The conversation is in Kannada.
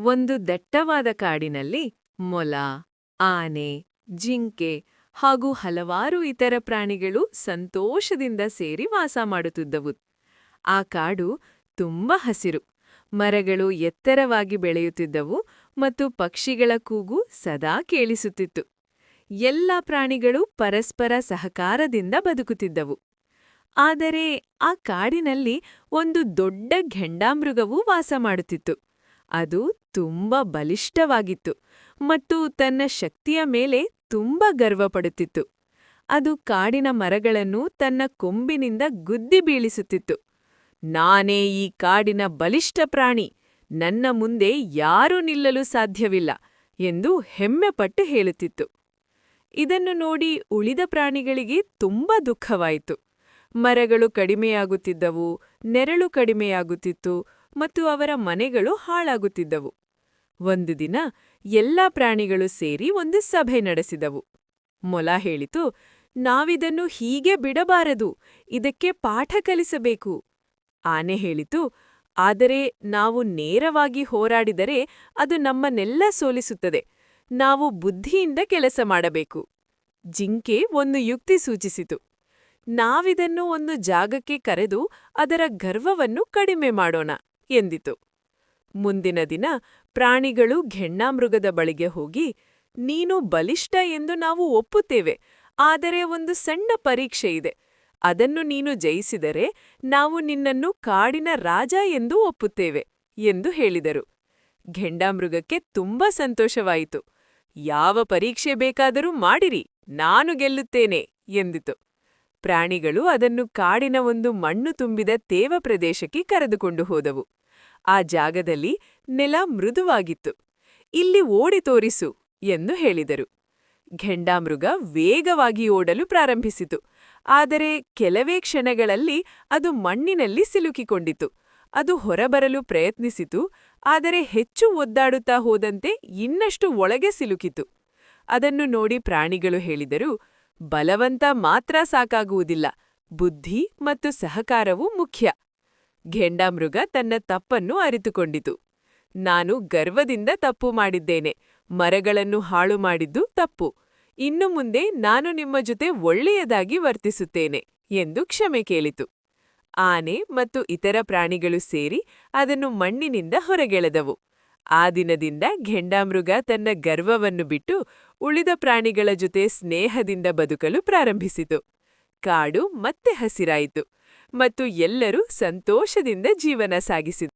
ಒಂದು ದಟ್ಟವಾದ ಕಾಡಿನಲ್ಲಿ ಮೊಲ, ಆನೆ, ಜಿಂಕೆ ಹಾಗೂ ಹಲವಾರು ಇತರ ಪ್ರಾಣಿಗಳು ಸಂತೋಷದಿಂದ ಸೇರಿ ವಾಸ ಮಾಡುತ್ತಿದ್ದವು. ಆ ಕಾಡು ತುಂಬ ಹಸಿರು, ಮರಗಳು ಎತ್ತರವಾಗಿ ಬೆಳೆಯುತ್ತಿದ್ದವು ಮತ್ತು ಪಕ್ಷಿಗಳ ಕೂಗು ಸದಾ ಕೇಳಿಸುತ್ತಿತ್ತು. ಎಲ್ಲ ಪ್ರಾಣಿಗಳು ಪರಸ್ಪರ ಸಹಕಾರದಿಂದ ಬದುಕುತ್ತಿದ್ದವು. ಆದರೆ ಆ ಕಾಡಿನಲ್ಲಿ ಒಂದು ದೊಡ್ಡ ಘೆಂಡಾಮೃಗವು ವಾಸ ಮಾಡುತ್ತಿತ್ತು. ಅದು ತುಂಬ ಬಲಿಷ್ಠವಾಗಿತ್ತು ಮತ್ತು ತನ್ನ ಶಕ್ತಿಯ ಮೇಲೆ ತುಂಬ ಗರ್ವಪಡುತ್ತಿತ್ತು. ಅದು ಕಾಡಿನ ಮರಗಳನ್ನು ತನ್ನ ಕೊಂಬಿನಿಂದ ಗುದ್ದಿ ಬೀಳಿಸುತ್ತಿತ್ತು. ನಾನೇ ಈ ಕಾಡಿನ ಬಲಿಷ್ಠ ಪ್ರಾಣಿ, ನನ್ನ ಮುಂದೆ ಯಾರೂ ನಿಲ್ಲಲು ಸಾಧ್ಯವಿಲ್ಲ ಎಂದು ಹೆಮ್ಮೆಪಟ್ಟು ಹೇಳುತ್ತಿತ್ತು. ಇದನ್ನು ನೋಡಿ ಉಳಿದ ಪ್ರಾಣಿಗಳಿಗೆ ತುಂಬ ದುಃಖವಾಯಿತು. ಮರಗಳು ಕಡಿಮೆಯಾಗುತ್ತಿದ್ದವು, ನೆರಳು ಕಡಿಮೆಯಾಗುತ್ತಿತ್ತು ಮತ್ತು ಅವರ ಮನೆಗಳು ಹಾಳಾಗುತ್ತಿದ್ದವು. ಒಂದು ದಿನ ಎಲ್ಲಾ ಪ್ರಾಣಿಗಳು ಸೇರಿ ಒಂದು ಸಭೆ ನಡೆಸಿದವು. ಮೊಲ ಹೇಳಿತು, ನಾವಿದನ್ನು ಹೀಗೆ ಬಿಡಬಾರದು, ಇದಕ್ಕೆ ಪಾಠ ಕಲಿಸಬೇಕು. ಆನೆ ಹೇಳಿತು, ಆದರೆ ನಾವು ನೇರವಾಗಿ ಹೋರಾಡಿದರೆ ಅದು ನಮ್ಮನ್ನೆಲ್ಲ ಸೋಲಿಸುತ್ತದೆ, ನಾವು ಬುದ್ಧಿಯಿಂದ ಕೆಲಸ ಮಾಡಬೇಕು. ಜಿಂಕೆ ಒಂದು ಯುಕ್ತಿ ಸೂಚಿಸಿತು, ನಾವಿದನ್ನು ಒಂದು ಜಾಗಕ್ಕೆ ಕರೆದು ಅದರ ಗರ್ವವನ್ನು ಕಡಿಮೆ ಮಾಡೋಣ ಎಂದಿತು. ಮುಂದಿನ ದಿನ ಪ್ರಾಣಿಗಳು ಘೆಂಡಾಮೃಗದ ಬಳಿಗೆ ಹೋಗಿ, ನೀನು ಬಲಿಷ್ಠ ಎಂದು ನಾವು ಒಪ್ಪುತ್ತೇವೆ, ಆದರೆ ಒಂದು ಸಣ್ಣ ಪರೀಕ್ಷೆ ಇದೆ. ಅದನ್ನು ನೀನು ಜಯಿಸಿದರೆ ನಾವು ನಿನ್ನನ್ನು ಕಾಡಿನ ರಾಜ ಎಂದು ಒಪ್ಪುತ್ತೇವೆ ಎಂದು ಹೇಳಿದರು. ಘೆಂಡಾಮೃಗಕ್ಕೆ ತುಂಬ ಸಂತೋಷವಾಯಿತು. ಯಾವ ಪರೀಕ್ಷೆ ಬೇಕಾದರೂ ಮಾಡಿರಿ, ನಾನು ಗೆಲ್ಲುತ್ತೇನೆ ಎಂದಿತು. ಪ್ರಾಣಿಗಳು ಅದನ್ನು ಕಾಡಿನ ಒಂದು ಮಣ್ಣು ತುಂಬಿದ ತೇವ ಪ್ರದೇಶಕ್ಕೆ ಕರೆದುಕೊಂಡು ಹೋದವು. ಆ ಜಾಗದಲ್ಲಿ ನೆಲ ಮೃದುವಾಗಿತ್ತು. ಇಲ್ಲಿ ಓಡಿ ತೋರಿಸು ಎಂದು ಹೇಳಿದರು. ಘೆಂಡಾಮೃಗ ವೇಗವಾಗಿ ಓಡಲು ಪ್ರಾರಂಭಿಸಿತು. ಆದರೆ ಕೆಲವೇ ಕ್ಷಣಗಳಲ್ಲಿ ಅದು ಮಣ್ಣಿನಲ್ಲಿ ಸಿಲುಕಿಕೊಂಡಿತು. ಅದು ಹೊರಬರಲು ಪ್ರಯತ್ನಿಸಿತು, ಆದರೆ ಹೆಚ್ಚು ಒದ್ದಾಡುತ್ತಾ ಹೋದಂತೆ ಇನ್ನಷ್ಟು ಒಳಗೆ ಸಿಲುಕಿತು. ಅದನ್ನು ನೋಡಿ ಪ್ರಾಣಿಗಳು ಹೇಳಿದರು, ಬಲವಂತ ಮಾತ್ರ ಸಾಕಾಗುವುದಿಲ್ಲ, ಬುದ್ಧಿ ಮತ್ತು ಸಹಕಾರವೂ ಮುಖ್ಯ. ಘೆಂಡಾಮೃಗ ತನ್ನ ತಪ್ಪನ್ನು ಅರಿತುಕೊಂಡಿತು. ನಾನು ಗರ್ವದಿಂದ ತಪ್ಪು ಮಾಡಿದ್ದೇನೆ, ಮರಗಳನ್ನು ಹಾಳು ಮಾಡಿದ್ದು ತಪ್ಪು. ಇನ್ನು ಮುಂದೆ ನಾನು ನಿಮ್ಮ ಜೊತೆ ಒಳ್ಳೆಯದಾಗಿ ವರ್ತಿಸುತ್ತೇನೆ ಎಂದು ಕ್ಷಮೆ ಕೇಳಿತು. ಆನೆ ಮತ್ತು ಇತರ ಪ್ರಾಣಿಗಳು ಸೇರಿ ಅದನ್ನು ಮಣ್ಣಿನಿಂದ ಹೊರಗೆಳೆದವು. ಆ ದಿನದಿಂದ ಘೆಂಡಾಮೃಗ ತನ್ನ ಗರ್ವವನ್ನು ಬಿಟ್ಟು ಉಳಿದ ಪ್ರಾಣಿಗಳ ಜೊತೆ ಸ್ನೇಹದಿಂದ ಬದುಕಲು ಪ್ರಾರಂಭಿಸಿತು. ಕಾಡು ಮತ್ತೆ ಹಸಿರಾಯಿತು ಮತ್ತು ಎಲ್ಲರೂ ಸಂತೋಷದಿಂದ ಜೀವನ ಸಾಗಿಸಿದರು.